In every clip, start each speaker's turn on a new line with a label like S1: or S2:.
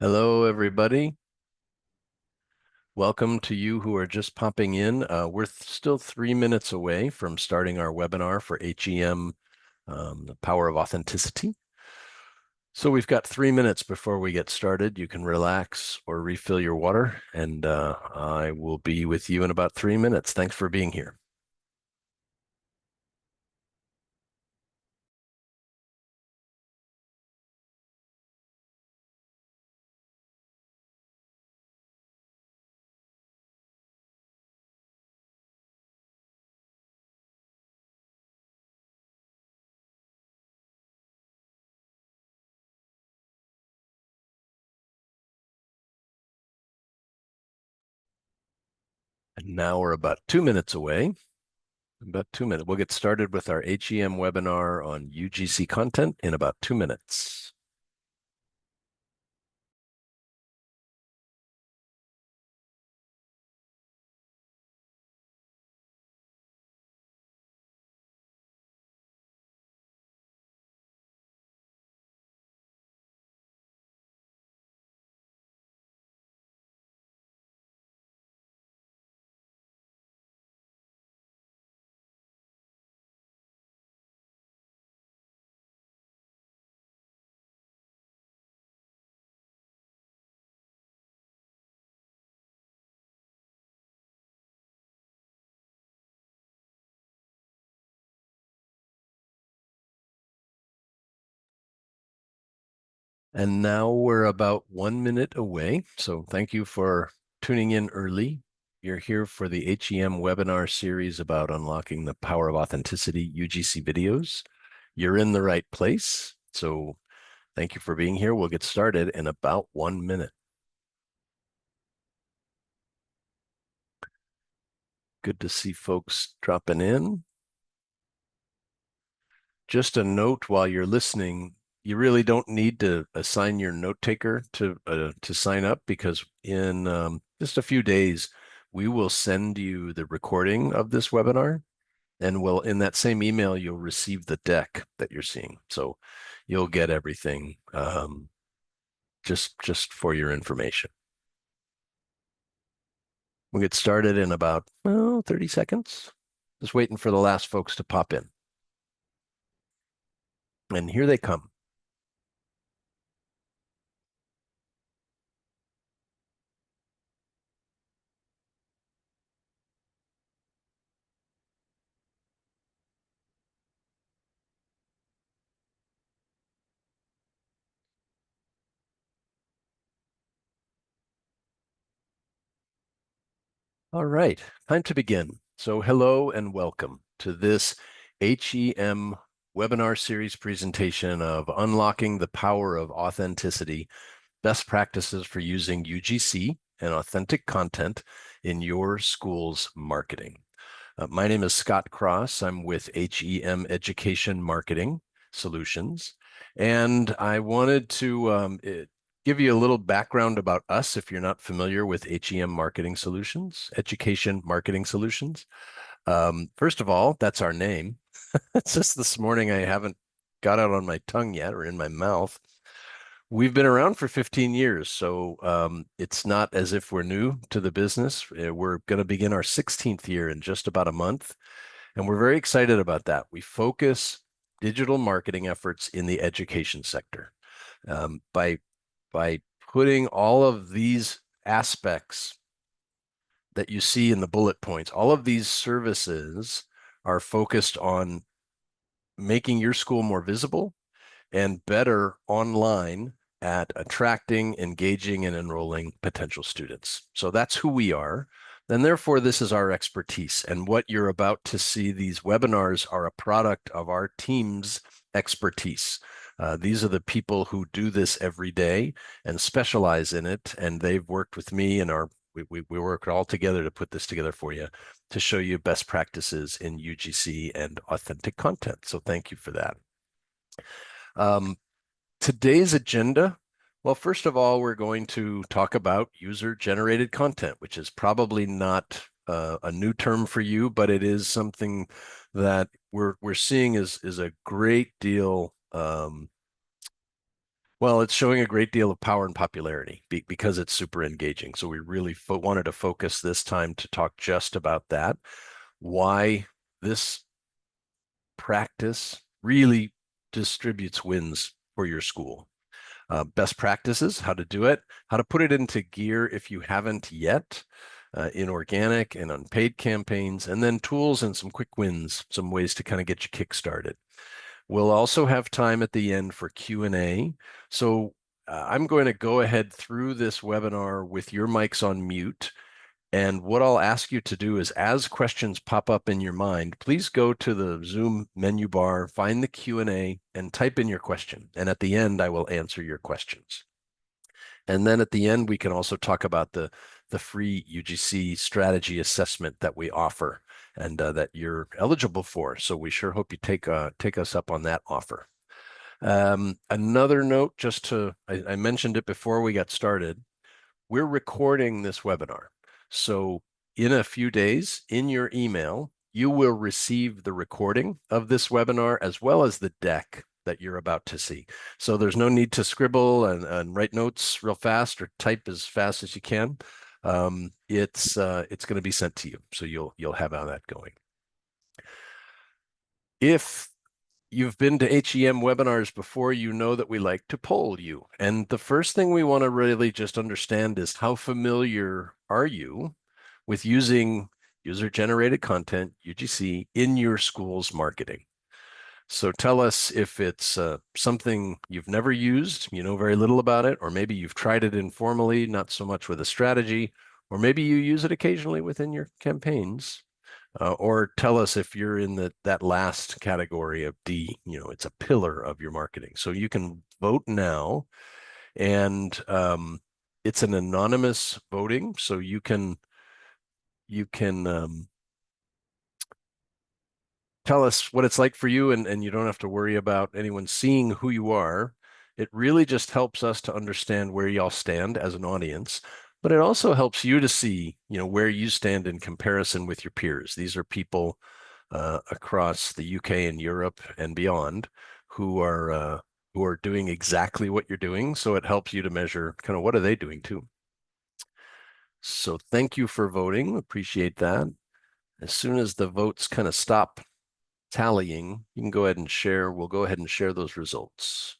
S1: Hello, everybody. Welcome to you who are just popping in. We're still 3 minutes away from starting our webinar for HEM, the power of authenticity. So we've got 3 minutes before we get started. You can relax or refill your water, and I will be with you in about 3 minutes. Thanks for being here. And now we're about 2 minutes away. About 2 minutes. We'll get started with our HEM webinar on UGC content in about 2 minutes. And now we're about 1 minute away. So thank you for tuning in early. You're here for the HEM webinar series about unlocking the power of authenticity UGC videos. You're in the right place. So thank you for being here. We'll get started in about 1 minute. Good to see folks dropping in. Just a note while you're listening, you really don't need to assign your note taker to sign up, because in just a few days, we will send you the recording of this webinar, and in that same email, you'll receive the deck that you're seeing. So you'll get everything just for your information. We'll get started in about 30 seconds. Just waiting for the last folks to pop in. And here they come. All right, time to begin. So hello and welcome to this HEM webinar series presentation of Unlocking the Power of Authenticity, Best Practices for Using UGC and Authentic Content in Your School's Marketing. My name is Scott Cross. I'm with HEM Education Marketing Solutions, and I wanted to give you a little background about us if you're not familiar with HEM Marketing Solutions, Education Marketing Solutions. First of all, that's our name. It's just this morning I haven't got out on my tongue yet or in my mouth. We've been around for 15 years, so it's not as if we're new to the business. We're going to begin our 16th year in just about a month, and we're very excited about that. We focus digital marketing efforts in the education sector by putting all of these aspects that you see in the bullet points. All of these services are focused on making your school more visible and better online at attracting, engaging, and enrolling potential students. So that's who we are. And therefore, this is our expertise. And what you're about to see, these webinars are a product of our team's expertise. These are the people who do this every day and specialize in it. And they've worked with me, and we work all together to put this together for you to show you best practices in UGC and authentic content. So thank you for that. Today's agenda, well, first of all, we're going to talk about user-generated content, which is probably not a new term for you, but it is something that we're seeing is a great deal Well, it's showing a great deal of power and popularity because it's super engaging. So we really wanted to focus this time to talk just about that, why this practice really distributes wins for your school. Best practices, how to do it, how to put it into gear if you haven't yet, in organic and unpaid campaigns, and then tools and some quick wins, some ways to kind of get you kick-started. We'll also have time at the end for Q&A. So I'm going to go ahead through this webinar with your mics on mute. And what I'll ask you to do is, as questions pop up in your mind, please go to the Zoom menu bar, find the Q&A, and type in your question. And at the end, I will answer your questions. And then at the end, we can also talk about the free UGC strategy assessment that we offer and that you're eligible for. So we sure hope you take us up on that offer. Another note, I mentioned it before we got started, we're recording this webinar. So in a few days, in your email, you will receive the recording of this webinar as well as the deck that you're about to see. So there's no need to scribble and write notes real fast or type as fast as you can. It's going to be sent to you, so you'll have how that going. If you've been to HEM webinars before, you know that we like to poll you. And the first thing we want to really just understand is, how familiar are you with using user-generated content, UGC, in your school's marketing? So tell us if it's something you've never used, you know very little about it, or maybe you've tried it informally, not so much with a strategy, or maybe you use it occasionally within your campaigns. Or tell us if you're in that last category of D, it's a pillar of your marketing. So you can vote now, and it's an anonymous voting. So you can tell us what it's like for you, and you don't have to worry about anyone seeing who you are. It really just helps us to understand where y'all stand as an audience, but it also helps you to see, where you stand in comparison with your peers. These are people across the UK and Europe and beyond who are doing exactly what you're doing. So it helps you to measure kind of what are they doing too. So thank you for voting. Appreciate that. As soon as the votes kind of stop tallying, you can go ahead and share. We'll go ahead and share those results.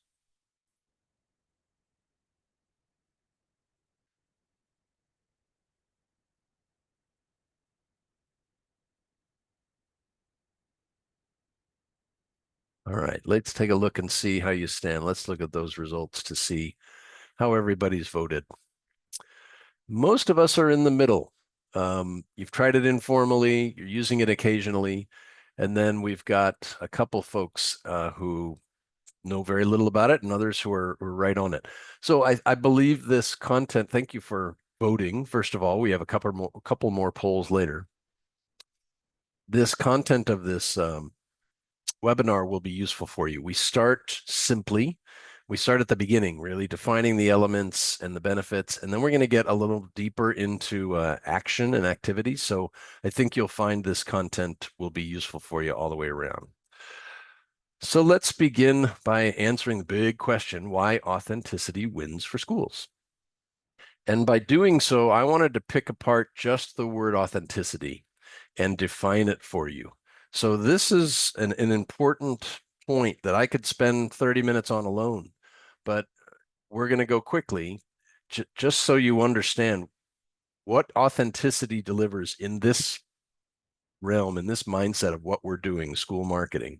S1: All right, let's take a look and see how you stand. Let's look at those results to see how everybody's voted. Most of us are in the middle. You've tried it informally, you're using it occasionally, and then we've got a couple folks who know very little about it and others who are right on it. So I believe this content, thank you for voting. First of all, we have a couple more polls later. This content of this webinar will be useful for you. We start simply. We start at the beginning, really defining the elements and the benefits, and then we're going to get a little deeper into action and activity. So I think you'll find this content will be useful for you all the way around. So let's begin by answering the big question, why authenticity wins for schools. And by doing so, I wanted to pick apart just the word authenticity and define it for you. So this is an important point that I could spend 30 minutes on alone, but we're going to go quickly just so you understand what authenticity delivers in this realm, in this mindset of what we're doing, school marketing.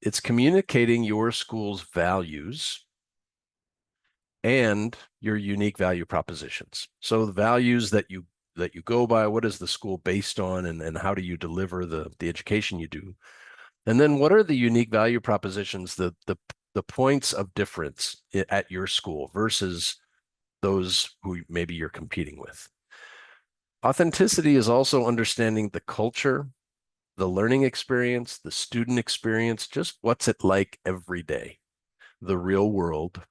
S1: It's communicating your school's values and your unique value propositions. So the values that you go by, what is the school based on, and how do you deliver the education you do? And then what are the unique value propositions, the points of difference at your school versus those who maybe you're competing with? Authenticity is also understanding the culture, the learning experience, the student experience, just what's it like every day, the real world.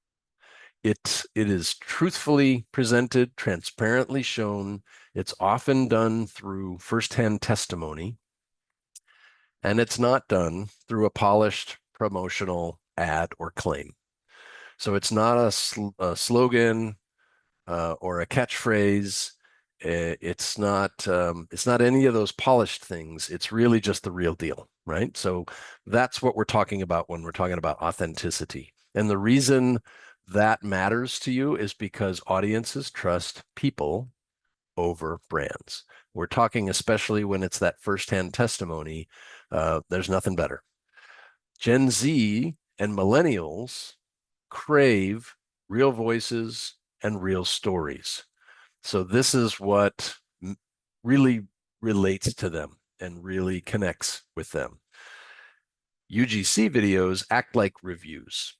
S1: It is truthfully presented, transparently shown. It's often done through firsthand testimony, and it's not done through a polished promotional ad or claim. So it's not a slogan or a catchphrase. It's not any of those polished things. It's really just the real deal, right? So that's what we're talking about when we're talking about authenticity. And the reason that matters to you is because audiences trust people over brands. We're talking especially when it's that firsthand testimony. There's nothing better. Gen Z and millennials crave real voices and real stories. So this is what really relates to them and really connects with them. UGC videos act like reviews.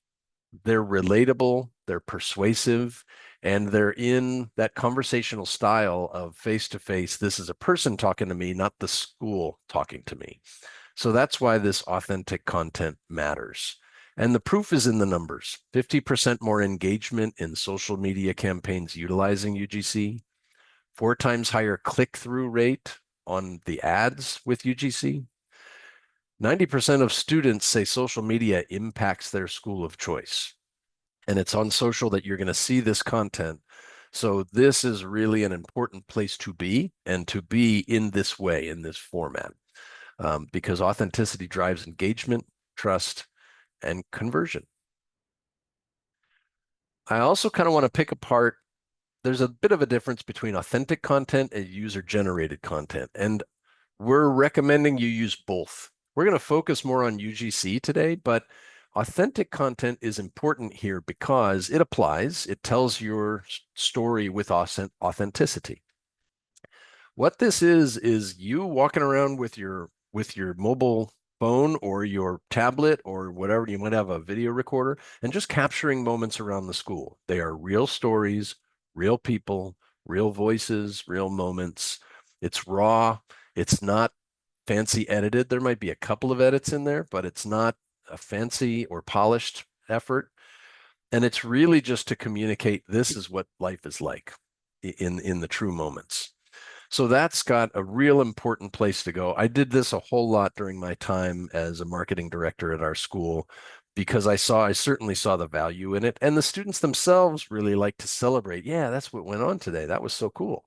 S1: They're relatable, they're persuasive, and they're in that conversational style of face to face. This is a person talking to me, not the school talking to me. So that's why this authentic content matters. And the proof is in the numbers. 50% more engagement in social media campaigns utilizing UGC, 4 times higher click-through rate on the ads with UGC. 90% of students say social media impacts their school of choice. And it's on social that you're going to see this content. So this is really an important place to be, and to be in this way, in this format, because authenticity drives engagement, trust, and conversion. I also kind of want to pick apart, there's a bit of a difference between authentic content and user-generated content. And we're recommending you use both. We're going to focus more on UGC today, but authentic content is important here because it applies, it tells your story with authenticity. What this is you walking around with your mobile phone or your tablet or whatever, you might have a video recorder, and just capturing moments around the school. They are real stories, real people, real voices, real moments. It's raw. It's not fancy edited. There might be a couple of edits in there, but it's not a fancy or polished effort. And it's really just to communicate this is what life is like in the true moments. So that's got a real important place to go. I did this a whole lot during my time as a marketing director at our school because I certainly saw the value in it. And the students themselves really like to celebrate. Yeah, that's what went on today. That was so cool.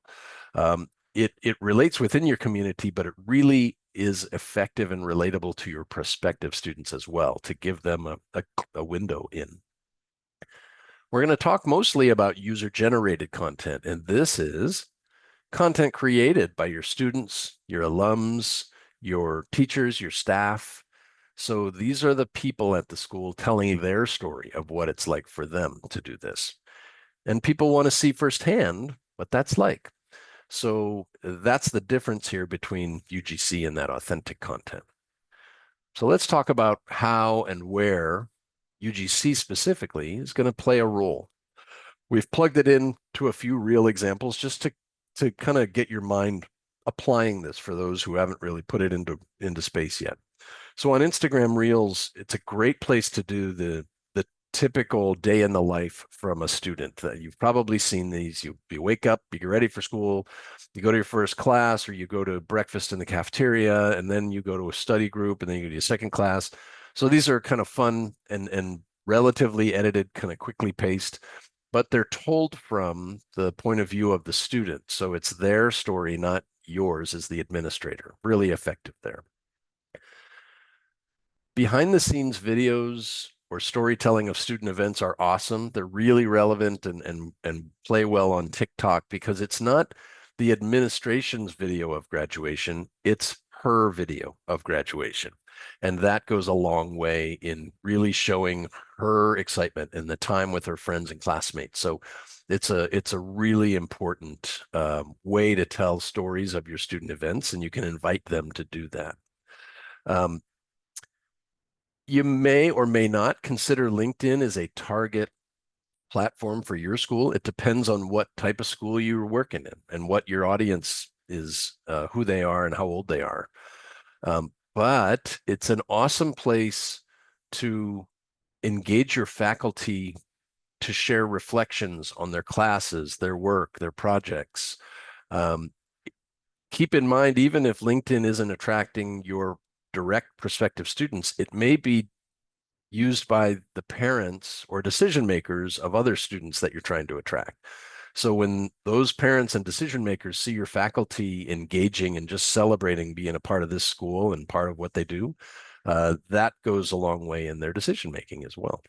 S1: It relates within your community, but it really is effective and relatable to your prospective students as well, to give them a window in. We're going to talk mostly about user-generated content, and this is content created by your students, your alums, your teachers, your staff. So these are the people at the school telling their story of what it's like for them to do this. And people want to see firsthand what that's like. So that's the difference here between UGC and that authentic content. So let's talk about how and where UGC specifically is going to play a role. We've plugged it in to a few real examples just to kind of get your mind applying this for those who haven't really put it into space yet. So on Instagram Reels, it's a great place to do the typical day in the life from a student. You've probably seen these. You wake up, you get ready for school, you go to your first class, or you go to breakfast in the cafeteria, and then you go to a study group, and then you go to your second class. So these are kind of fun and relatively edited, kind of quickly paced, but they're told from the point of view of the student. So it's their story, not yours as the administrator. Really effective there. Behind the scenes videos or storytelling of student events are awesome. They're really relevant and play well on TikTok because it's not the administration's video of graduation, it's her video of graduation. And that goes a long way in really showing her excitement and the time with her friends and classmates. So it's a really important way to tell stories of your student events, and you can invite them to do that. You may or may not consider LinkedIn as a target platform for your school. It depends on what type of school you're working in and what your audience is, who they are and how old they are. But it's an awesome place to engage your faculty to share reflections on their classes, their work, their projects. Keep in mind, even if LinkedIn isn't attracting your direct prospective students, it may be used by the parents or decision makers of other students that you're trying to attract. So when those parents and decision makers see your faculty engaging and just celebrating being a part of this school and part of what they do, that goes a long way in their decision making as well.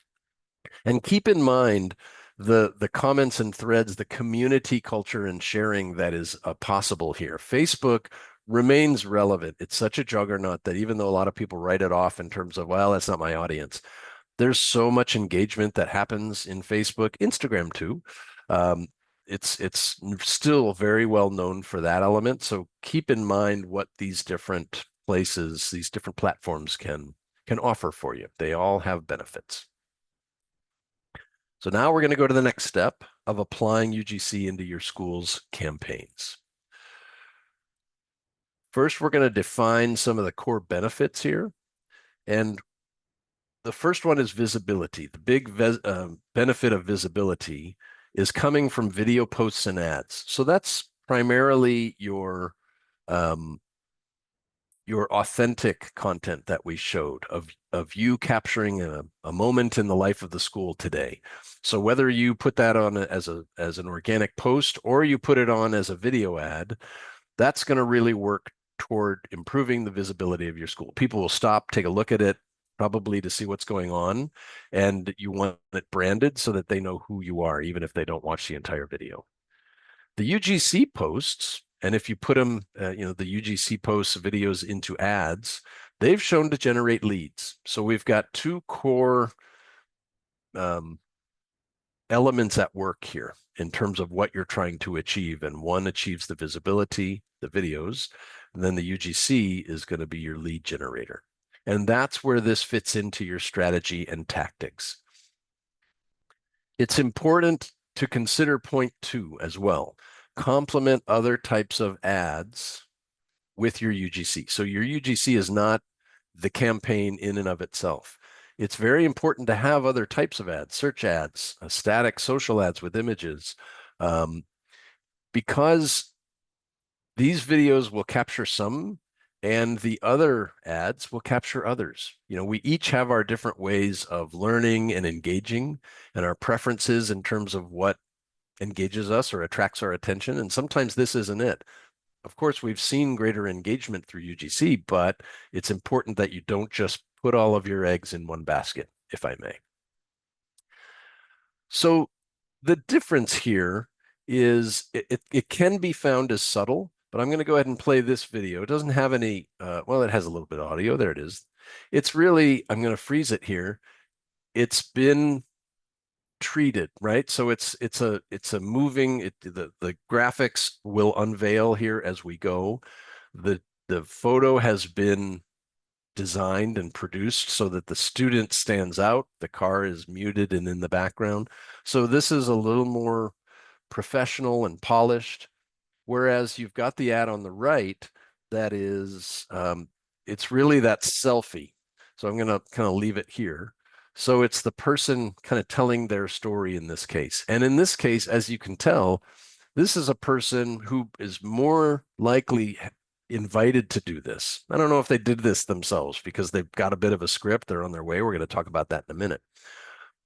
S1: And keep in mind the comments and threads, the community culture and sharing that is possible here. Facebook remains relevant. It's such a juggernaut that even though a lot of people write it off in terms of, well, that's not my audience, there's so much engagement that happens in Facebook, Instagram too. Um, it's still very well known for that element. So keep in mind what these different places, these different platforms can offer for you. They all have benefits. So now we're going to go to the next step of applying UGC into your school's campaigns. First, we're going to define some of the core benefits here. And the first one is visibility. The big benefit of visibility is coming from video posts and ads. So that's primarily your authentic content that we showed of you capturing a moment in the life of the school today. So whether you put that on as an organic post or you put it on as a video ad, that's going to really work toward improving the visibility of your school. People will stop, take a look at it, probably to see what's going on, and you want it branded so that they know who you are, even if they don't watch the entire video. The UGC posts, and if you put them, the UGC posts videos into ads, they've shown to generate leads. So we've got two core elements at work here in terms of what you're trying to achieve. And one achieves the visibility, the videos, and then the UGC is going to be your lead generator. And that's where this fits into your strategy and tactics. It's important to consider point 2 as well. Complement other types of ads with your UGC. So your UGC is not the campaign in and of itself. It's very important to have other types of ads, search ads, static social ads with images, because these videos will capture some and the other ads will capture others. We each have our different ways of learning and engaging and our preferences in terms of what engages us or attracts our attention. And sometimes this isn't it. Of course, we've seen greater engagement through UGC, but it's important that you don't just put all of your eggs in one basket, if I may. So the difference here is it can be found as subtle, but I'm going to go ahead and play this video. It doesn't have any, well, it has a little bit of audio. There it is. It's really, I'm going to freeze it here. It's been treated, right? So it's a moving, the graphics will unveil here as we go. The photo has been designed and produced so that the student stands out. The car is muted and in the background. So this is a little more professional and polished, whereas you've got the ad on the right that is, it's really that selfie. So I'm going to kind of leave it here. So it's the person kind of telling their story in this case. And in this case, as you can tell, this is a person who is more likely invited to do this. I don't know if they did this themselves because they've got a bit of a script. They're on their way. We're going to talk about that in a minute.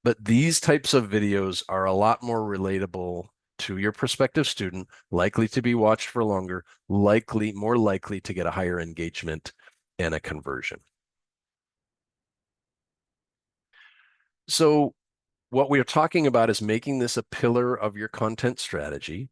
S1: But these types of videos are a lot more relatable to your prospective student, likely to be watched for longer, more likely to get a higher engagement and a conversion. So what we're talking about is making this a pillar of your content strategy.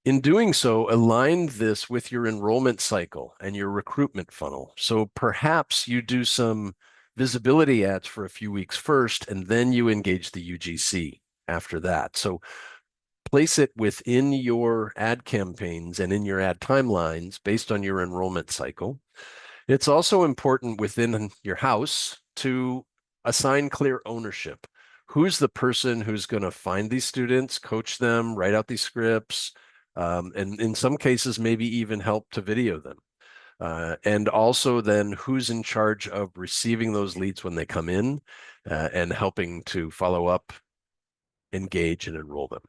S1: In doing so, align this with your enrollment cycle and your recruitment funnel. So perhaps you do some visibility ads for a few weeks first, and then you engage the UGC after that. So place it within your ad campaigns and in your ad timelines based on your enrollment cycle. It's also important within your house to assign clear ownership. Who's the person who's going to find these students, coach them, write out these scripts, and in some cases, maybe even help to video them. And also then who's in charge of receiving those leads when they come in and helping to follow up, engage, and enroll them.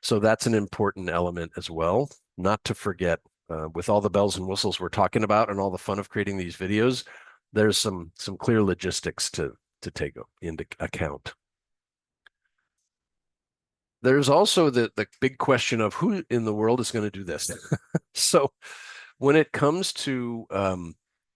S1: So that's an important element as well, not to forget. With all the bells and whistles we're talking about and all the fun of creating these videos, there's some clear logistics to to take into account. There's also the big question of who in the world is going to do this. So when it comes to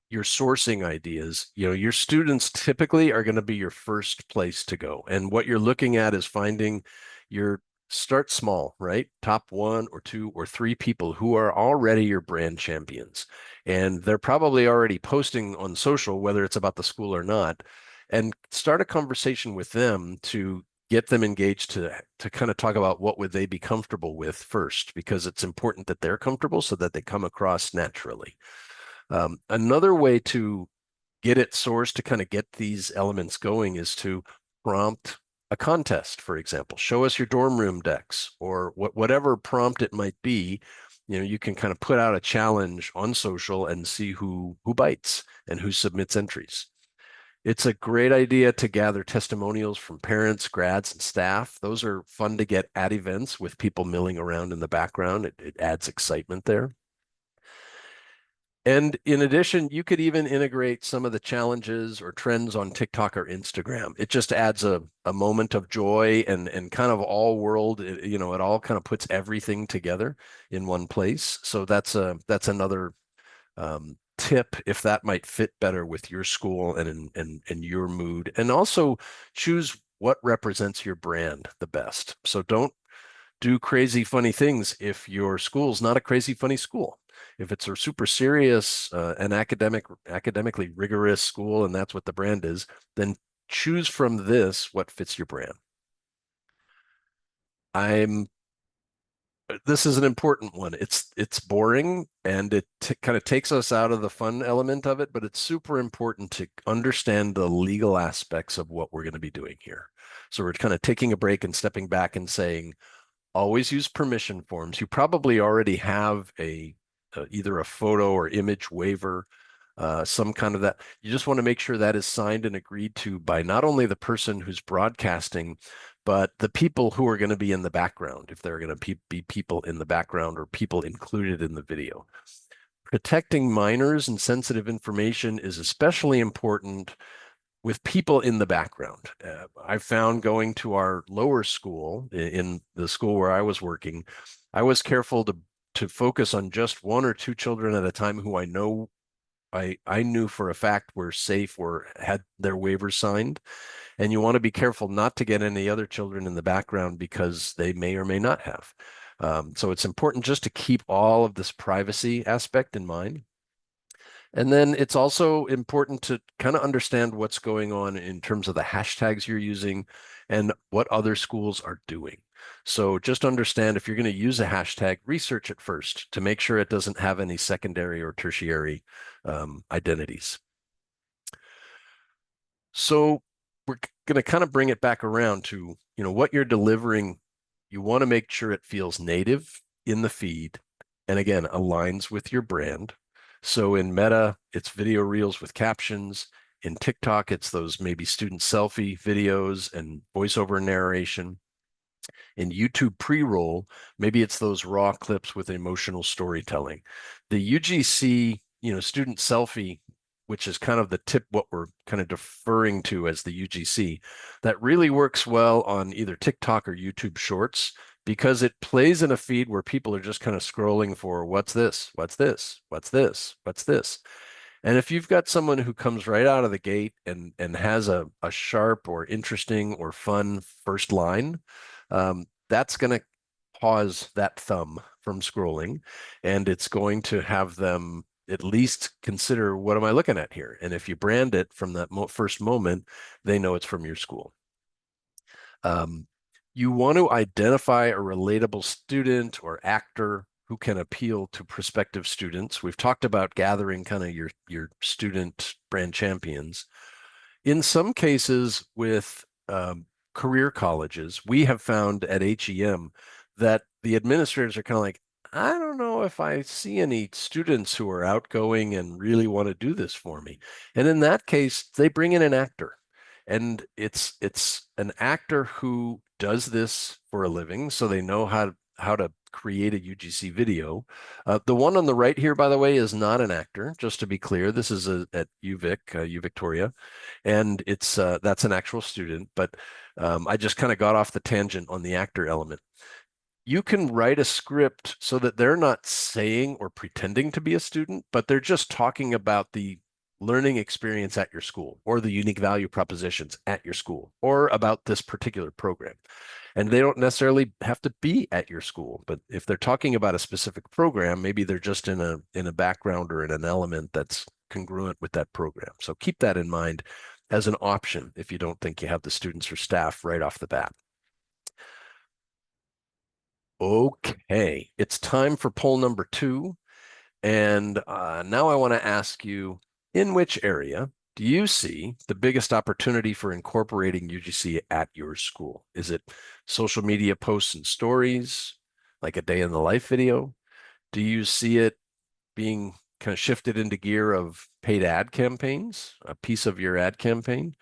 S1: your sourcing ideas, your students typically are going to be your first place to go. And what you're looking at is finding your start small, right? Top one or two or three people who are already your brand champions. And they're probably already posting on social, whether it's about the school or not, and start a conversation with them to get them engaged to kind of talk about what would they be comfortable with first, because it's important that they're comfortable so that they come across naturally. Another way to get it sourced to kind of get these elements going is to prompt a contest, for example. Show us your dorm room decks, or whatever prompt it might be. You can kind of put out a challenge on social and see who bites and who submits entries. It's a great idea to gather testimonials from parents, grads, and staff. Those are fun to get at events with people milling around in the background. It adds excitement there. And in addition, you could even integrate some of the challenges or trends on TikTok or Instagram. It just adds a moment of joy and kind of all world, it all kind of puts everything together in one place. So that's another tip if that might fit better with your school and your mood. And also choose what represents your brand the best. So don't do crazy funny things if your school's not a crazy funny school. If it's a super serious and academically rigorous school and that's what the brand is, then choose from this what fits your brand. This is an important one. It's boring and it kind of takes us out of the fun element of it, but it's super important to understand the legal aspects of what we're going to be doing here. So we're kind of taking a break and stepping back and saying, always use permission forms. You probably already have either a photo or image waiver, some kind of that. You just want to make sure that is signed and agreed to by not only the person who's broadcasting, but the people who are going to be in the background, if there are going to be people in the background or people included in the video. Protecting minors and sensitive information is especially important with people in the background. I found going to our lower school, in the school where I was working, I was careful to focus on just one or two children at a time who I knew for a fact were safe or had their waivers signed. And you want to be careful not to get any other children in the background because they may or may not have. So it's important just to keep all of this privacy aspect in mind. And then it's also important to kind of understand what's going on in terms of the hashtags you're using and what other schools are doing. So just understand if you're going to use a hashtag, research it first to make sure it doesn't have any secondary or tertiary identities. So we're going to kind of bring it back around to, what you're delivering. You want to make sure it feels native in the feed and again, aligns with your brand. So in Meta, it's video reels with captions. In TikTok, it's those maybe student selfie videos and voiceover narration. In YouTube pre-roll, maybe it's those raw clips with emotional storytelling. The UGC, student selfie, which is kind of the tip, what we're kind of deferring to as the UGC, that really works well on either TikTok or YouTube Shorts because it plays in a feed where people are just kind of scrolling for what's this, what's this, what's this, what's this. And if you've got someone who comes right out of the gate and has a sharp or interesting or fun first line, that's going to pause that thumb from scrolling, and it's going to have them at least consider, what am I looking at here? And if you brand it from that first moment, they know it's from your school. You want to identify a relatable student or actor who can appeal to prospective students. We've talked about gathering kind of your student brand champions. In some cases with career colleges, we have found at HEM that the administrators are kind of like, I don't know if I see any students who are outgoing and really want to do this for me. And in that case, they bring in an actor. And it's an actor who does this for a living, so they know how to create a UGC video. The one on the right here, by the way, is not an actor, just to be clear. This is at UVic, U Victoria, and it's that's an actual student, but I just kind of got off the tangent on the actor element. You can write a script so that they're not saying or pretending to be a student, but they're just talking about the learning experience at your school or the unique value propositions at your school or about this particular program. And they don't necessarily have to be at your school, but if they're talking about a specific program, maybe they're just in a background or in an element that's congruent with that program. So keep that in mind as an option if you don't think you have the students or staff right off the bat. Okay, it's time for poll number 2. And now I want to ask you, in which area do you see the biggest opportunity for incorporating UGC at your school? Is it social media posts and stories, like a day in the life video? Do you see it being kind of shifted into gear of paid ad campaigns, a piece of your ad campaign?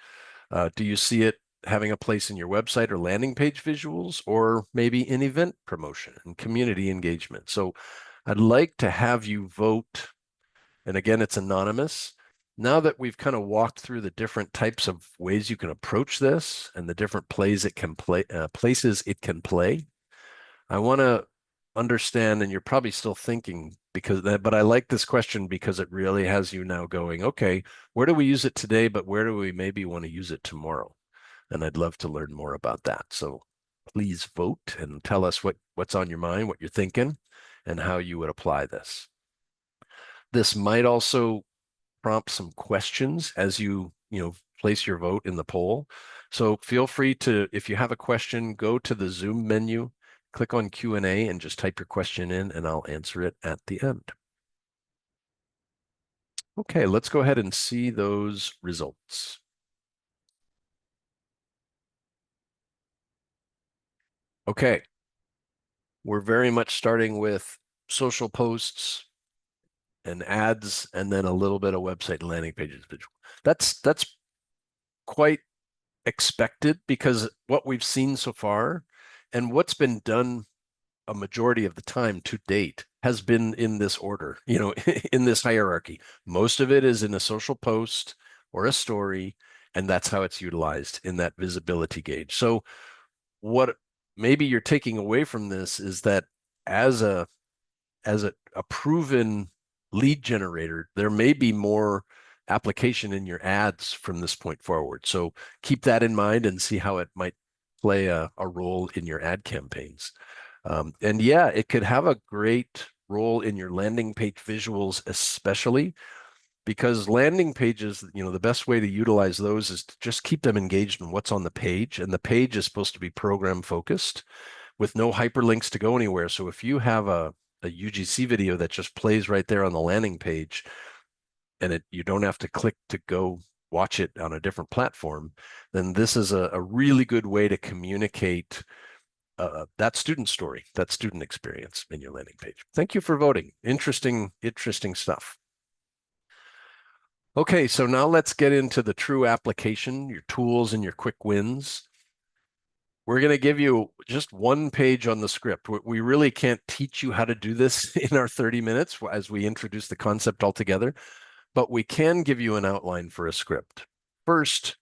S1: Do you see it having a place in your website or landing page visuals, or maybe in event promotion and community engagement? So I'd like to have you vote. And again, it's anonymous. Now that we've kind of walked through the different types of ways you can approach this and the different plays it can play, places it can play, I want to understand, and you're probably still thinking but I like this question because it really has you now going, okay, where do we use it today, but where do we maybe want to use it tomorrow? And I'd love to learn more about that. So please vote and tell us what's on your mind, what you're thinking, and how you would apply this. This might also prompt some questions as you place your vote in the poll. So feel free to, if you have a question, go to the Zoom menu, click on Q&A, and just type your question in, and I'll answer it at the end. Okay, let's go ahead and see those results. Okay, we're very much starting with social posts and ads, and then a little bit of website and landing pages visual. That's quite expected because what we've seen so far and what's been done a majority of the time to date has been in this order, in this hierarchy. Most of it is in a social post or a story, and that's how it's utilized in that visibility gauge. So what maybe you're taking away from this is that as a proven lead generator, there may be more application in your ads from this point forward. So keep that in mind and see how it might play a role in your ad campaigns. And yeah, it could have a great role in your landing page visuals, especially because landing pages, the best way to utilize those is to just keep them engaged in what's on the page. And the page is supposed to be program focused with no hyperlinks to go anywhere. So if you have a UGC video that just plays right there on the landing page and you don't have to click to go watch it on a different platform, then this is a really good way to communicate that student story, that student experience in your landing page. Thank you for voting. Interesting stuff. Okay, so now let's get into the true application, your tools and your quick wins. We're going to give you just one page on the script. We really can't teach you how to do this in our 30 minutes as we introduce the concept altogether, but we can give you an outline for a script. First,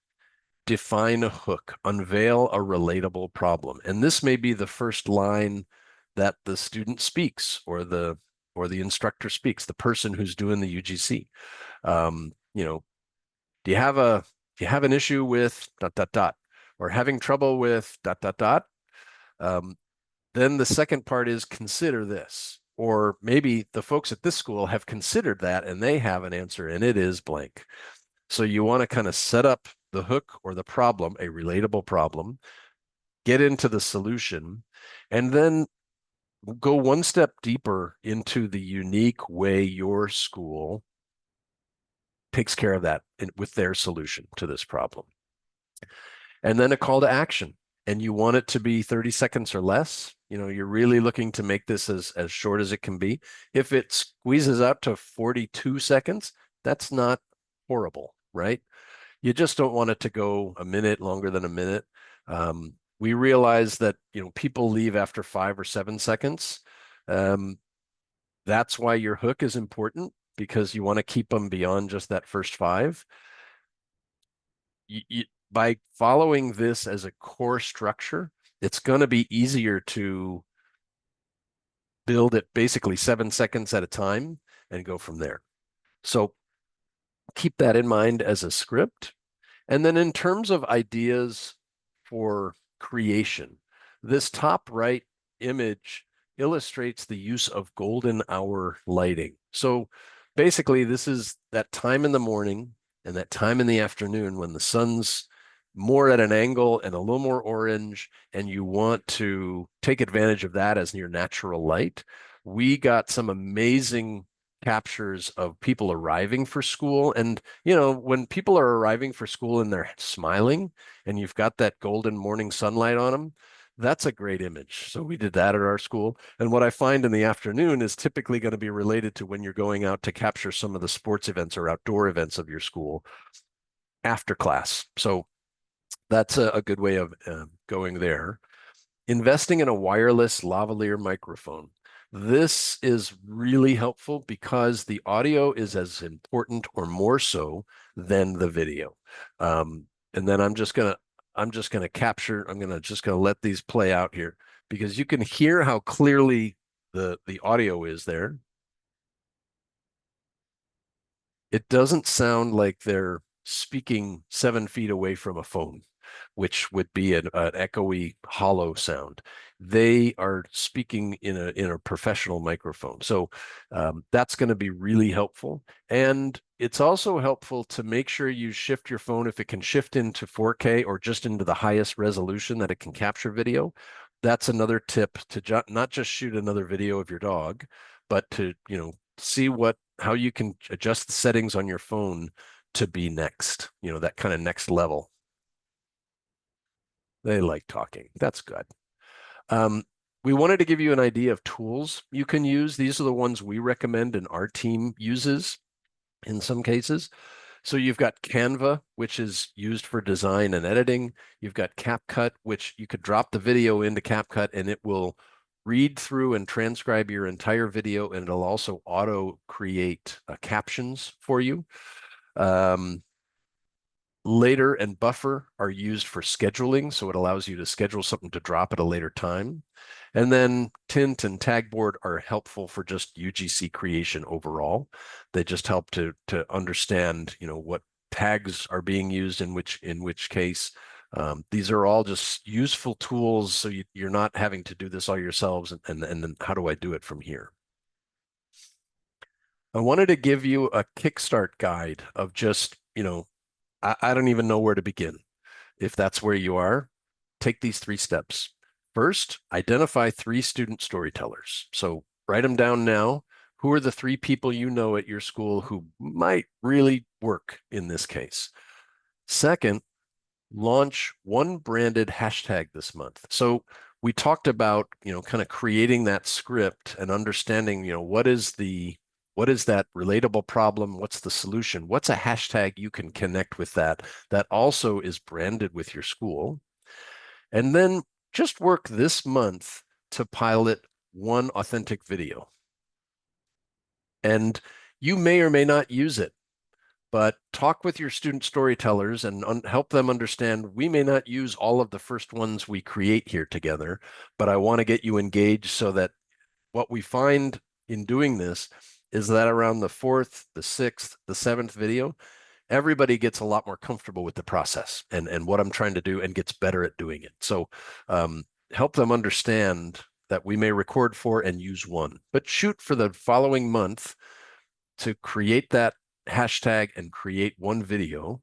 S1: define a hook, unveil a relatable problem. And this may be the first line that the student speaks or the instructor speaks, the person who's doing the UGC. Do you have an issue with ... or having trouble with ... Then the second part is consider this, or maybe the folks at this school have considered that and they have an answer and it is blank. So you want to kind of set up the hook or the problem, a relatable problem, get into the solution, and then go one step deeper into the unique way your school takes care of that with their solution to this problem. And then a call to action. And you want it to be 30 seconds or less. You're really looking to make this as short as it can be. If it squeezes out to 42 seconds, that's not horrible, right? You just don't want it to go a minute, longer than a minute. We realize that people leave after 5 or 7 seconds. That's why your hook is important, because you want to keep them beyond just that first five. By following this as a core structure, it's going to be easier to build it basically 7 seconds at a time and go from there. So keep that in mind as a script. And then in terms of ideas for creation, this top right image illustrates the use of golden hour lighting. So basically, this is that time in the morning and that time in the afternoon when the sun's more at an angle and a little more orange, and you want to take advantage of that as your natural light. We got some amazing captures of people arriving for school. And, when people are arriving for school and they're smiling and you've got that golden morning sunlight on them, that's a great image. So we did that at our school. And what I find in the afternoon is typically going to be related to when you're going out to capture some of the sports events or outdoor events of your school after class. So that's a good way of going there. Investing in a wireless lavalier microphone. This is really helpful because the audio is as important or more so than the video. And then I'm just gonna capture, just gonna let these play out here because you can hear how clearly the audio is there. It doesn't sound like they're speaking 7 feet away from a phone, which would be an echoey, hollow sound. They are speaking in a professional microphone. So that's going to be really helpful. And it's also helpful to make sure you shift your phone if it can shift into 4K or just into the highest resolution that it can capture video. That's another tip to not just shoot another video of your dog, but to, see how you can adjust the settings on your phone to be next, that kind of next level. They like talking. That's good. We wanted to give you an idea of tools you can use. These are the ones we recommend and our team uses in some cases. So you've got Canva, which is used for design and editing. You've got CapCut, which you could drop the video into CapCut and it will read through and transcribe your entire video, and it'll also auto create captions for you. Later and buffer are used for scheduling, so it allows you to schedule something to drop at a later time. And then tint and tagboard are helpful for just UGC creation overall. They just help to understand, what tags are being used in which case. These are all just useful tools, so you're not having to do this all yourselves. And then how do I do it from here? I wanted to give you a kickstart guide of just, I don't even know where to begin. If that's where you are, take these 3 steps. First, identify 3 student storytellers. So write them down now. Who are the 3 people you know at your school who might really work in this case? Second, launch one branded hashtag this month. So we talked about, kind of creating that script and understanding, what is that relatable problem? What's the solution? What's a hashtag you can connect with that also is branded with your school? And then just work this month to pilot one authentic video. And you may or may not use it, but talk with your student storytellers and help them understand we may not use all of the first ones we create here together, but I want to get you engaged so that what we find in doing this is that around the 4th, the 6th, the 7th video, everybody gets a lot more comfortable with the process and what I'm trying to do and gets better at doing it. So help them understand that we may record 4 and use 1, but shoot for the following month to create that hashtag and create 1 video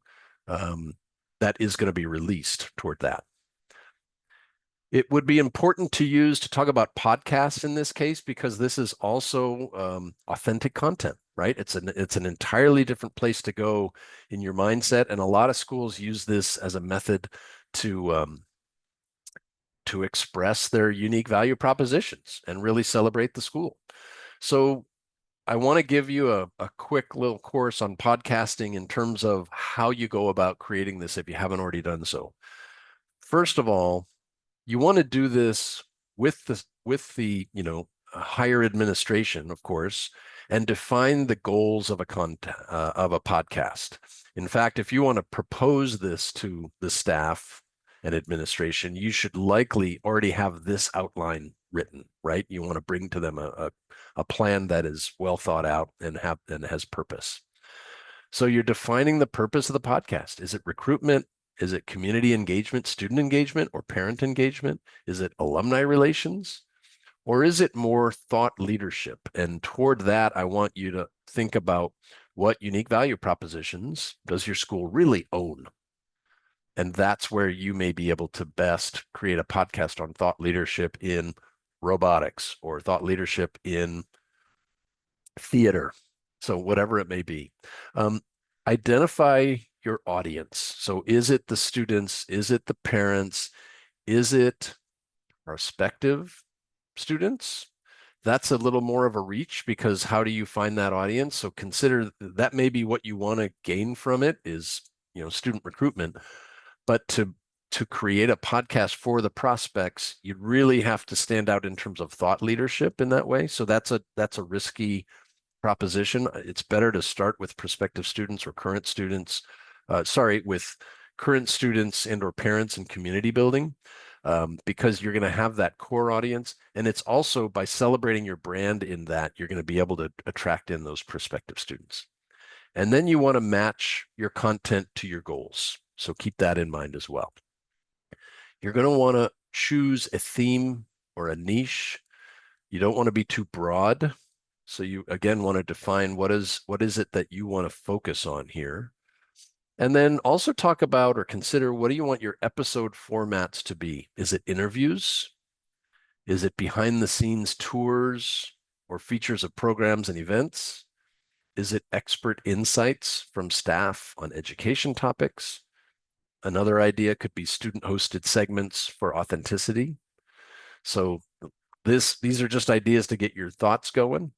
S1: that is going to be released toward that. It would be important to talk about podcasts in this case, because this is also authentic content, right? It's an entirely different place to go in your mindset. And a lot of schools use this as a method to express their unique value propositions and really celebrate the school. So I want to give you a quick little course on podcasting in terms of how you go about creating this if you haven't already done so. First of all, you want to do this with the higher administration, of course, and define the goals of a podcast. In fact, if you want to propose this to the staff and administration, you should likely already have this outline written, right? You want to bring to them a plan that is well thought out and has purpose. So you're defining the purpose of the podcast. Is it recruitment? Is it community engagement, student engagement, or parent engagement? Is it alumni relations? Or is it more thought leadership? And toward that, I want you to think about what unique value propositions does your school really own? And that's where you may be able to best create a podcast on thought leadership in robotics or thought leadership in theater. So whatever it may be. Identify your audience. So is it the students? Is it the parents? Is it prospective students? That's a little more of a reach because how do you find that audience? So consider that may be what you want to gain from it is, student recruitment. But to create a podcast for the prospects, you'd really have to stand out in terms of thought leadership in that way. So that's a risky proposition. It's better to start with prospective students or current students, with current students and or parents and community building, because you're going to have that core audience. And it's also by celebrating your brand in that, you're going to be able to attract in those prospective students. And then you want to match your content to your goals. So keep that in mind as well. You're going to want to choose a theme or a niche. You don't want to be too broad. So you, again, want to define what is it that you want to focus on here. And then also talk about or consider what do you want your episode formats to be? Is it interviews? Is it behind the scenes tours or features of programs and events? Is it expert insights from staff on education topics? Another idea could be student hosted segments for authenticity. So these are just ideas to get your thoughts going.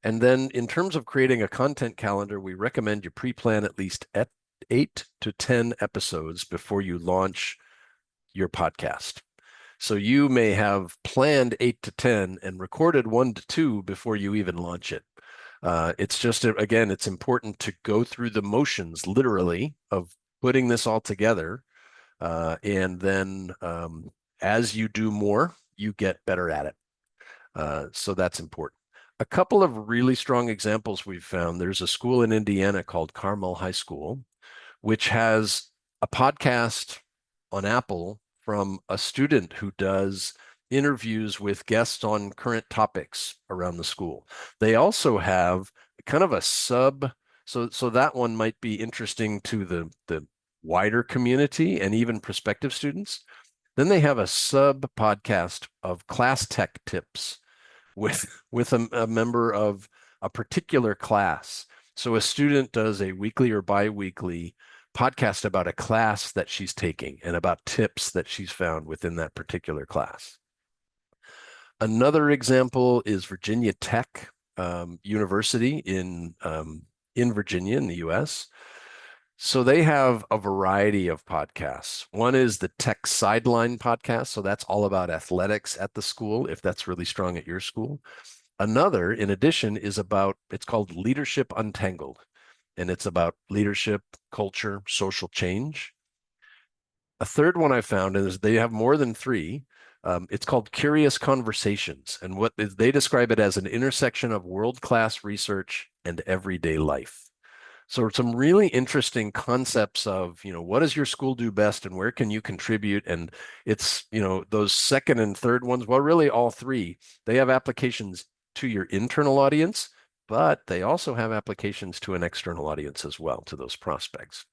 S1: And then in terms of creating a content calendar, we recommend you pre-plan at least 8 to 10 episodes before you launch your podcast. So you may have planned 8 to 10 and recorded 1 to 2 before you even launch it. It's just, again, it's important to go through the motions, literally, of putting this all together. And then as you do more, you get better at it. So that's important. A couple of really strong examples we've found. There's a school in Indiana called Carmel High School, which has a podcast on Apple from a student who does interviews with guests on current topics around the school. They also have kind of a sub, so that one might be interesting to the wider community and even prospective students. Then they have a sub podcast of class tech tips with a member of a particular class. So a student does a weekly or bi-weekly podcast about a class that she's taking and about tips that she's found within that particular class. Another example is Virginia Tech University in Virginia in the US. So they have a variety of podcasts. One is the Tech Sideline podcast. So that's all about athletics at the school, if that's really strong at your school. Another, in addition, it's called Leadership Untangled. And it's about leadership, culture, social change. A third one I found is they have more than 3. It's called Curious Conversations. And they describe it as an intersection of world-class research and everyday life. So some really interesting concepts of, what does your school do best and where can you contribute? And it's, those second and third ones, well, really all 3, they have applications to your internal audience, but they also have applications to an external audience as well, to those prospects.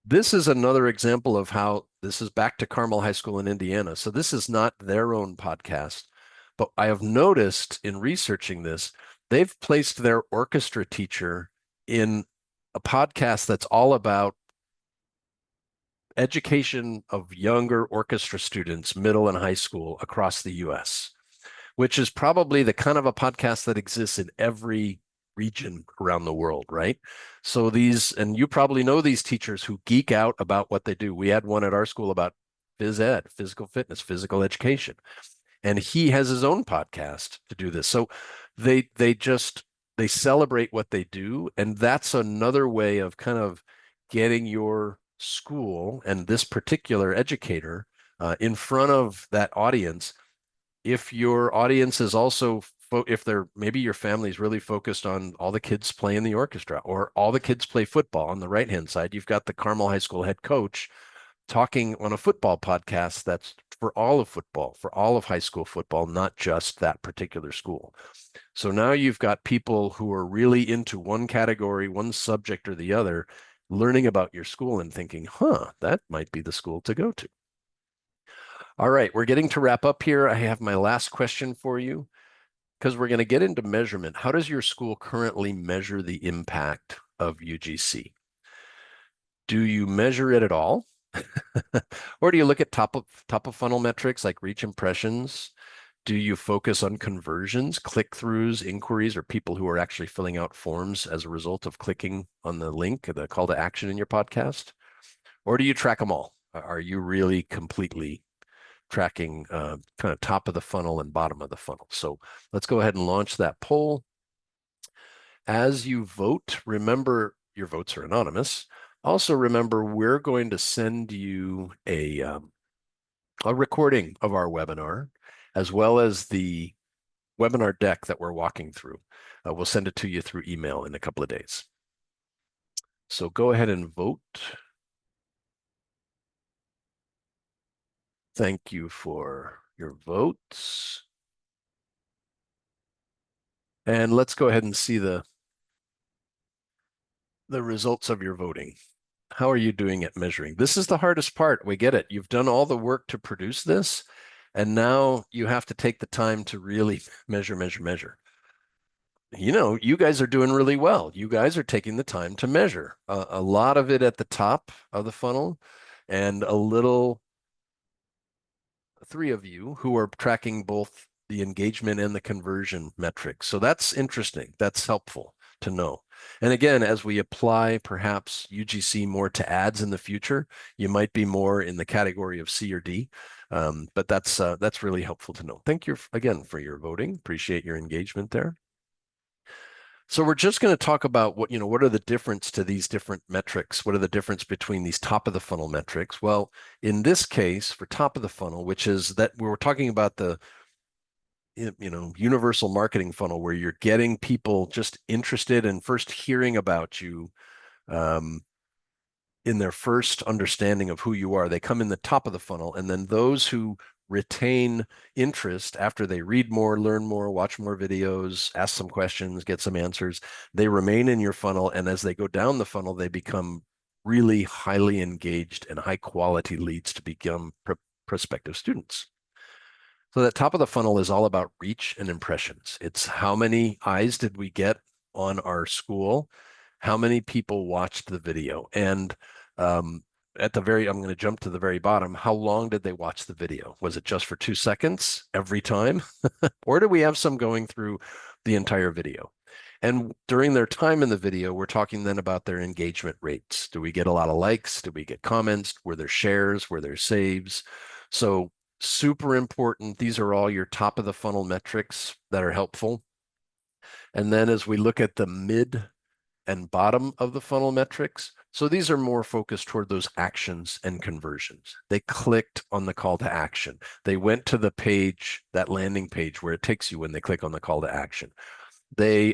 S1: This is another example of how this is back to Carmel High School in Indiana. So this is not their own podcast, but I have noticed in researching this, they've placed their orchestra teacher in a podcast that's all about education of younger orchestra students, middle and high school across the US, which is probably the kind of a podcast that exists in every region around the world, right? So and you probably know these teachers who geek out about what they do. We had one at our school about phys ed, physical fitness, physical education. and he has his own podcast to do this. So they celebrate what they do, and that's another way of kind of getting your school and this particular educator in front of that audience. If your audience is also if they're maybe your family is really focused on all the kids play in the orchestra or all the kids play football, on the right hand side you've got the Carmel High School head coach talking on a football podcast that's for all of football, for all of high school football, not just that particular school. So now you've got people who are really into one category, one subject or the other, learning about your school and thinking, that might be the school to go to. All right, we're getting to wrap up here. I have my last question for you because we're going to get into measurement. How does your school currently measure the impact of UGC? Do you measure it at all? Or do you look at top of funnel metrics like reach impressions? Do you focus on conversions, click-throughs, inquiries, or people who are actually filling out forms as a result of clicking on the link, the call to action in your podcast? Or do you track them all? Are you really completely tracking kind of top of the funnel and bottom of the funnel? So let's go ahead and launch that poll. As you vote, remember your votes are anonymous. Also remember, we're going to send you a recording of our webinar, as well as the webinar deck that we're walking through. We'll send it to you through email in a couple of days. So go ahead and vote. Thank you for your votes. And let's go ahead and see the results of your voting. How are you doing at measuring? This is the hardest part. We get it. You've done all the work to produce this, and now you have to take the time to really measure, measure, measure. You guys are doing really well. You guys are taking the time to measure. A lot of it at the top of the funnel, and a little, three of you who are tracking both the engagement and the conversion metrics. So that's interesting. That's helpful to know. And again, as we apply perhaps UGC more to ads in the future, you might be more in the category of C or D. But that's really helpful to know. Thank you again for your voting. Appreciate your engagement there. So we're just going to talk about what are the difference to these different metrics? What are the difference between these top of the funnel metrics? Well, in this case, for top of the funnel, which is that we're talking about the universal marketing funnel, where you're getting people just interested in first hearing about you, in their first understanding of who you are. They come in the top of the funnel, and then those who retain interest after they read more, learn more, watch more videos, ask some questions, get some answers, they remain in your funnel. And as they go down the funnel, they become really highly engaged and high quality leads to become prospective students. So that top of the funnel is all about reach and impressions. It's how many eyes did we get on our school? How many people watched the video? And I'm going to jump to the very bottom. How long did they watch the video? Was it just for 2 seconds every time? Or do we have some going through the entire video? And during their time in the video, we're talking then about their engagement rates. Do we get a lot of likes? Do we get comments? Were there shares? Were there saves? So super important. These are all your top of the funnel metrics that are helpful. And then as we look at the mid and bottom of the funnel metrics, so these are more focused toward those actions and conversions. They clicked on the call to action. They went to the page, that landing page where it takes you when they click on the call to action. They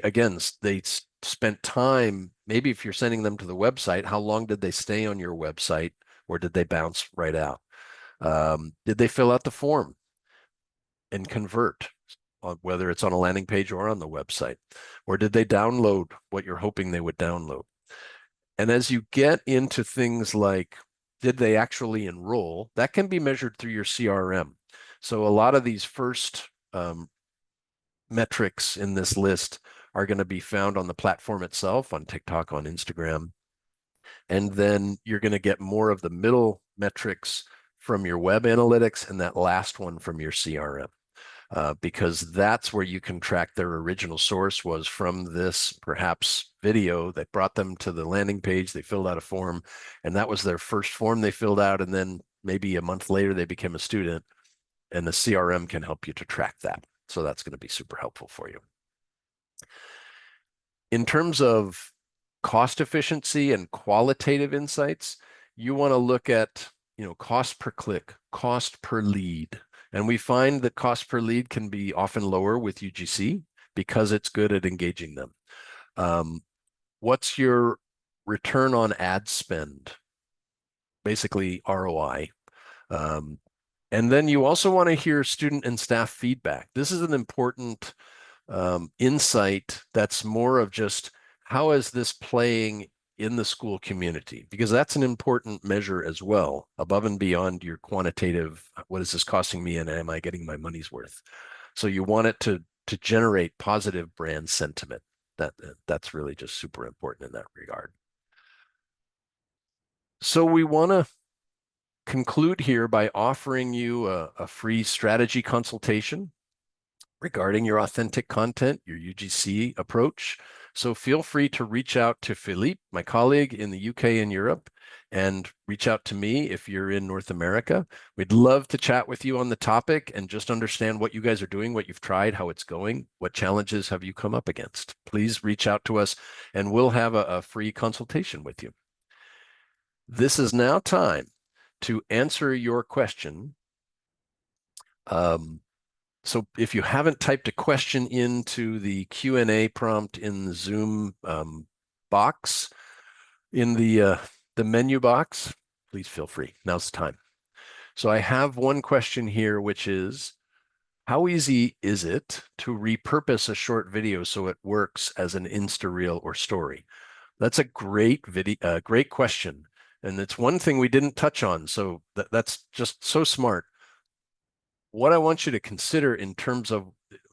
S1: spent time, maybe if you're sending them to the website, how long did they stay on your website, or did they bounce right out? Did they fill out the form and convert, whether it's on a landing page or on the website? Or did they download what you're hoping they would download? And as you get into things like, did they actually enroll? That can be measured through your CRM. So a lot of these first metrics in this list are going to be found on the platform itself, on TikTok, on Instagram. And then you're going to get more of the middle metrics from your web analytics, and that last one from your CRM. Because that's where you can track their original source was from this perhaps video that brought them to the landing page. They filled out a form, and that was their first form they filled out. And then maybe a month later, they became a student. And the CRM can help you to track that. So that's going to be super helpful for you. In terms of cost efficiency and qualitative insights, you want to look at, cost per click, cost per lead. And we find that cost per lead can be often lower with UGC because it's good at engaging them. What's your return on ad spend? Basically ROI. And then you also want to hear student and staff feedback. This is an important insight that's more of just how is this playing in the school community? Because that's an important measure as well, above and beyond your quantitative, what is this costing me and am I getting my money's worth? So you want it to generate positive brand sentiment. That's really just super important in that regard. So we want to conclude here by offering you a free strategy consultation regarding your authentic content, your UGC approach. So feel free to reach out to Philippe, my colleague in the UK and Europe, and reach out to me if you're in North America. We'd love to chat with you on the topic and just understand what you guys are doing, what you've tried, how it's going, what challenges have you come up against. Please reach out to us and we'll have a free consultation with you. This is now time to answer your question. So if you haven't typed a question into the Q&A prompt in the Zoom box, in the menu box, please feel free. Now's the time. So I have one question here, which is, how easy is it to repurpose a short video so it works as an Insta reel or story? That's a great great question. And it's one thing we didn't touch on. So that's just so smart. What I want you to consider in terms of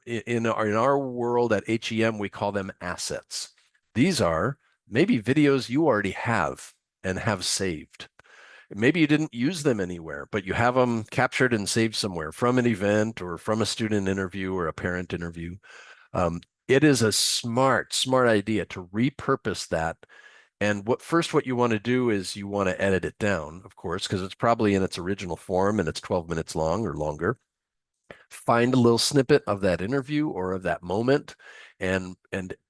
S1: in our world at HEM, we call them assets. These are maybe videos you already have and have saved. Maybe you didn't use them anywhere, but you have them captured and saved somewhere from an event or from a student interview or a parent interview. It is a smart idea to repurpose that. And what you want to do is you want to edit it down, of course, because it's probably in its original form and it's 12 minutes long or longer. Find a little snippet of that interview or of that moment and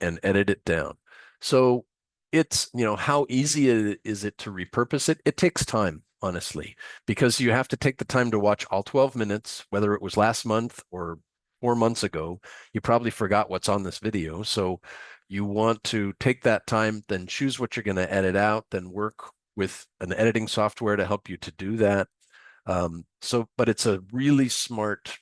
S1: edit it down. So it's, how easy is it to repurpose it? It takes time, honestly, because you have to take the time to watch all 12 minutes, whether it was last month or 4 months ago. You probably forgot what's on this video. So you want to take that time, then choose what you're going to edit out, then work with an editing software to help you to do that. But it's a really smart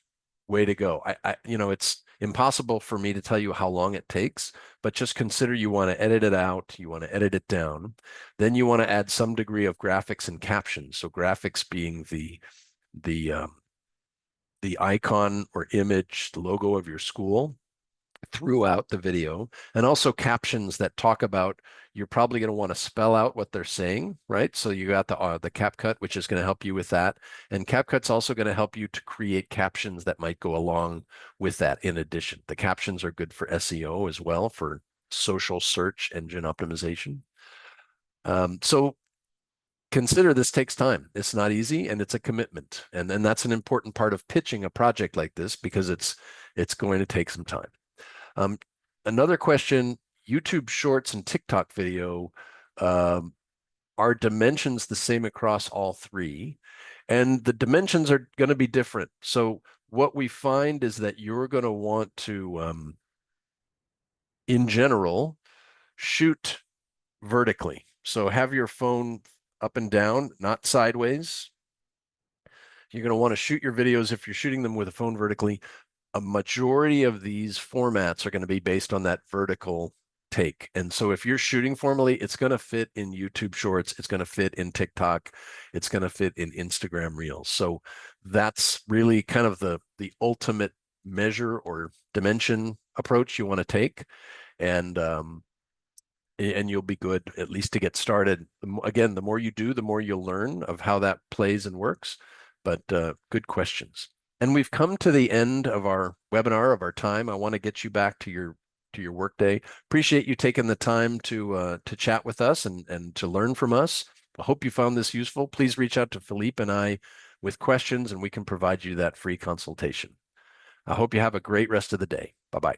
S1: way to go. It's impossible for me to tell you how long it takes, but just consider you want to edit it out, you want to edit it down. Then you want to add some degree of graphics and captions. So graphics being the icon or image, the logo of your school throughout the video, and also captions that talk about, you're probably going to want to spell out what they're saying, right? So you got the CapCut, which is going to help you with that. And CapCut's also going to help you to create captions that might go along with that in addition. The captions are good for SEO as well, for social search engine optimization. So consider this takes time. It's not easy and it's a commitment. And then that's an important part of pitching a project like this because it's going to take some time. Another question, YouTube Shorts and TikTok video, are dimensions the same across all three? And the dimensions are going to be different. So what we find is that you're going to want to, in general, shoot vertically. So have your phone up and down, not sideways. You're going to want to shoot your videos, if you're shooting them with a phone vertically, a majority of these formats are going to be based on that vertical take. And so if you're shooting formally, it's going to fit in YouTube Shorts, it's going to fit in TikTok, it's going to fit in Instagram Reels. So that's really kind of the ultimate measure or dimension approach you want to take. And you'll be good, at least to get started. Again, the more you do, the more you'll learn of how that plays and works. But good questions. And we've come to the end of our webinar, of our time. I want to get you back to your workday. Appreciate you taking the time to chat with us and to learn from us. I hope you found this useful. Please reach out to Philippe and I with questions, and we can provide you that free consultation. I hope you have a great rest of the day. Bye-bye.